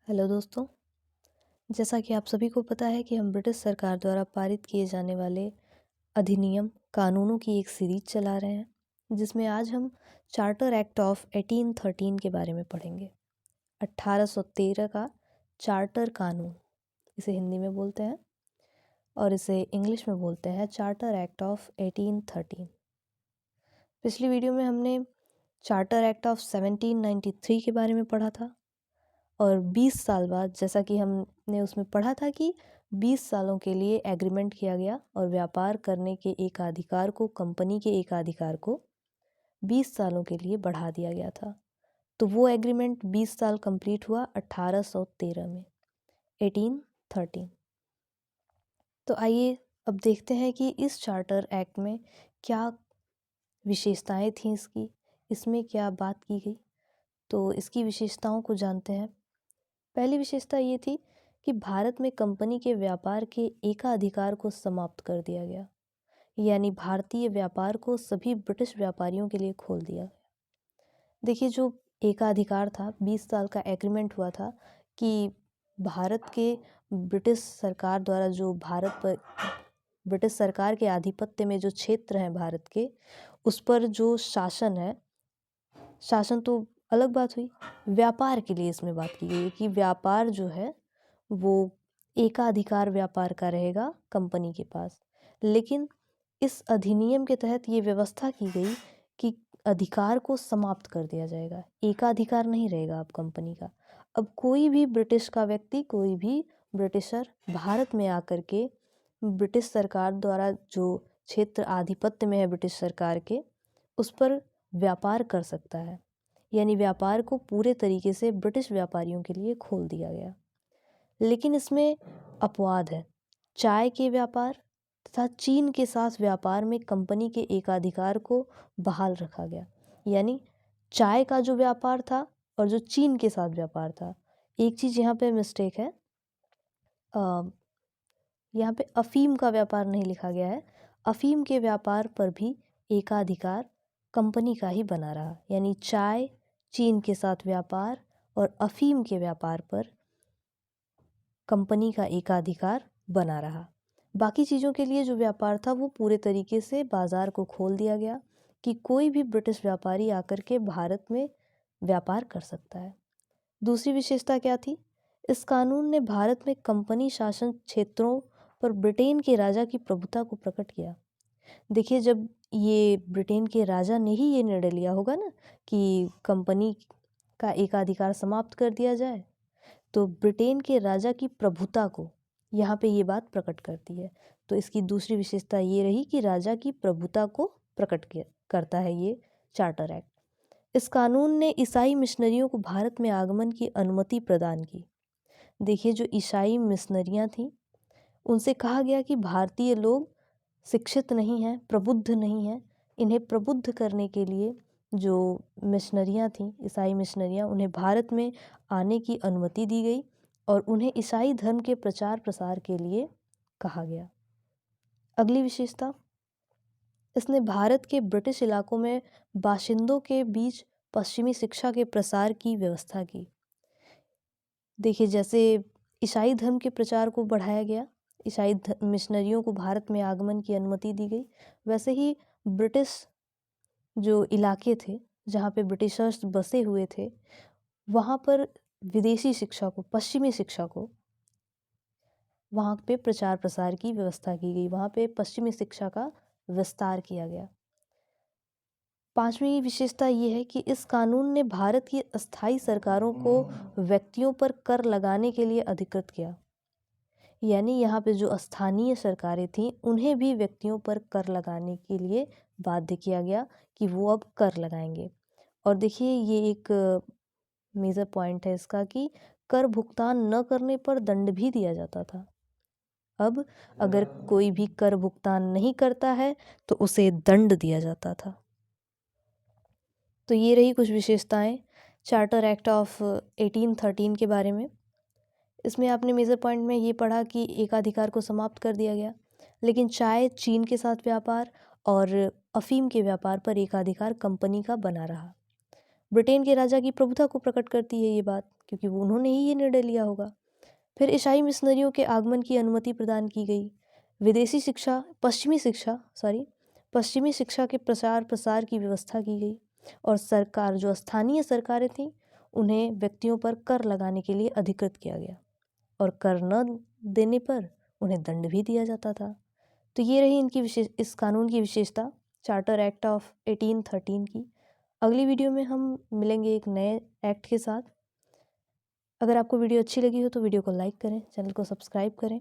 Hello दोस्तों। जैसा कि आप सभी को पता है कि हम ब्रिटिश सरकार द्वारा पारित किए जाने वाले अधिनियम कानूनों की एक सीरीज चला रहे हैं, जिसमें आज हम चार्टर एक्ट ऑफ 1813 के बारे में पढ़ेंगे। 1813 का चार्टर कानून इसे हिंदी में बोलते हैं और इसे इंग्लिश में बोलते हैं चार्टर एक्ट ऑफ 1813। पिछली वीडियो में हमने चार्टर एक्ट ऑफ 1793 के बारे में पढ़ा था और 20 साल बाद, जैसा कि हमने उसमें पढ़ा था कि 20 सालों के लिए एग्रीमेंट किया गया और व्यापार करने के एकाधिकार को, कंपनी के एकाधिकार को 20 सालों के लिए बढ़ा दिया गया था। तो वो एग्रीमेंट 20 साल कंप्लीट हुआ 1813 में, 1813। तो आइए अब देखते हैं कि इस चार्टर एक्ट में क्या विशेषताएं थीं, इसमें क्या बात की गई। तो इसकी विशेषताओं को जानते हैं। पहली विशेषता ये थी कि भारत में कंपनी के व्यापार के एकाधिकार को समाप्त कर दिया गया, यानी भारतीय व्यापार को सभी ब्रिटिश व्यापारियों के लिए खोल दिया गया। देखिए, जो एकाधिकार था, 20 साल का एग्रीमेंट हुआ था कि भारत के ब्रिटिश सरकार द्वारा जो भारत पर ब्रिटिश सरकार के आधिपत्य में जो क्षेत्र हैं भारत के, उस पर जो शासन है, शासन तो अलग बात हुई, व्यापार के लिए इसमें बात की गई है कि व्यापार जो है वो एकाधिकार व्यापार का रहेगा कंपनी के पास। लेकिन इस अधिनियम के तहत ये व्यवस्था की गई कि अधिकार को समाप्त कर दिया जाएगा, एकाधिकार नहीं रहेगा अब कंपनी का। अब कोई भी ब्रिटिश का व्यक्ति, कोई भी ब्रिटिशर भारत में आकर के ब्रिटिश सरकार द्वारा जो क्षेत्र आधिपत्य में है ब्रिटिश सरकार के, उस पर व्यापार कर सकता है। यानी व्यापार को पूरे तरीके से ब्रिटिश व्यापारियों के लिए खोल दिया गया। लेकिन इसमें अपवाद है। चाय के व्यापार तथा चीन के साथ व्यापार में कंपनी के एकाधिकार को बहाल रखा गया। यानी चाय का जो व्यापार था और जो चीन के साथ व्यापार था, एक चीज़ यहाँ पे मिस्टेक है, यहाँ पे अफीम का व्यापार नहीं लिखा गया है। अफीम के व्यापार पर भी एकाधिकार कंपनी का ही बना रहा। यानी चाय, चीन के साथ व्यापार और अफीम के व्यापार पर कंपनी का एकाधिकार बना रहा। बाकी चीज़ों के लिए जो व्यापार था वो पूरे तरीके से बाज़ार को खोल दिया गया कि कोई भी ब्रिटिश व्यापारी आकर के भारत में व्यापार कर सकता है। दूसरी विशेषता क्या थी? इस कानून ने भारत में कंपनी शासन क्षेत्रों पर ब्रिटेन के राजा की प्रभुता को प्रकट किया। देखिए, जब ये ब्रिटेन के राजा ने ही ये निर्णय लिया होगा ना कि कंपनी का एकाधिकार समाप्त कर दिया जाए, तो ब्रिटेन के राजा की प्रभुता को यहाँ पे ये बात प्रकट करती है। तो इसकी दूसरी विशेषता ये रही कि राजा की प्रभुता को प्रकट करता है ये चार्टर एक्ट। इस कानून ने ईसाई मिशनरियों को भारत में आगमन की अनुमति प्रदान की। देखिए, जो ईसाई मिशनरियाँ थीं, उनसे कहा गया कि भारतीय लोग शिक्षित नहीं हैं, प्रबुद्ध नहीं हैं। इन्हें प्रबुद्ध करने के लिए जो मिशनरियाँ थीं, ईसाई मिशनरियाँ, उन्हें भारत में आने की अनुमति दी गई और उन्हें ईसाई धर्म के प्रचार प्रसार के लिए कहा गया। अगली विशेषता, इसने भारत के ब्रिटिश इलाकों में बाशिंदों के बीच पश्चिमी शिक्षा के प्रसार की व्यवस्था की। देखिए, जैसे ईसाई धर्म के प्रचार को बढ़ाया गया, ईसाई मिशनरियों को भारत में आगमन की अनुमति दी गई, वैसे ही ब्रिटिश जो इलाके थे जहाँ पे ब्रिटिशर्स बसे हुए थे, वहाँ पर विदेशी शिक्षा को, पश्चिमी शिक्षा को वहाँ पे प्रचार प्रसार की व्यवस्था की गई, वहाँ पे पश्चिमी शिक्षा का विस्तार किया गया। पांचवी विशेषता ये है कि इस कानून ने भारत की अस्थाई सरकारों को व्यक्तियों पर कर लगाने के लिए अधिकृत किया। यानी यहाँ पे जो स्थानीय सरकारें थीं, उन्हें भी व्यक्तियों पर कर लगाने के लिए बाध्य किया गया कि वो अब कर लगाएंगे। और देखिए, ये एक मेजर पॉइंट है इसका कि कर भुगतान न करने पर दंड भी दिया जाता था। अब अगर कोई भी कर भुगतान नहीं करता है तो उसे दंड दिया जाता था। तो ये रही कुछ विशेषताएं चार्टर एक्ट ऑफ 1813 के बारे में। इसमें आपने मेजर पॉइंट में ये पढ़ा कि एकाधिकार को समाप्त कर दिया गया, लेकिन चाय, चीन के साथ व्यापार और अफीम के व्यापार पर एकाधिकार कंपनी का बना रहा। ब्रिटेन के राजा की प्रभुता को प्रकट करती है ये बात, क्योंकि वो उन्होंने ही ये निर्णय लिया होगा। फिर ईसाई मिशनरियों के आगमन की अनुमति प्रदान की गई। विदेशी शिक्षा पश्चिमी शिक्षा के प्रचार प्रसार की व्यवस्था की गई। और सरकार, जो स्थानीय सरकारें थीं, उन्हें व्यक्तियों पर कर लगाने के लिए अधिकृत किया गया, और कर न देने पर उन्हें दंड भी दिया जाता था। तो ये रही इस कानून की विशेषता, चार्टर एक्ट ऑफ 1813 की। अगली वीडियो में हम मिलेंगे एक नए एक्ट के साथ। अगर आपको वीडियो अच्छी लगी हो तो वीडियो को लाइक करें, चैनल को सब्सक्राइब करें।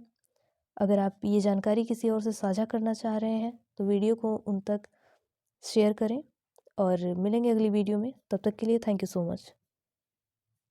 अगर आप ये जानकारी किसी और से साझा करना चाह रहे हैं तो वीडियो को उन तक शेयर करें, और मिलेंगे अगली वीडियो में। तब तक के लिए थैंक यू सो मच।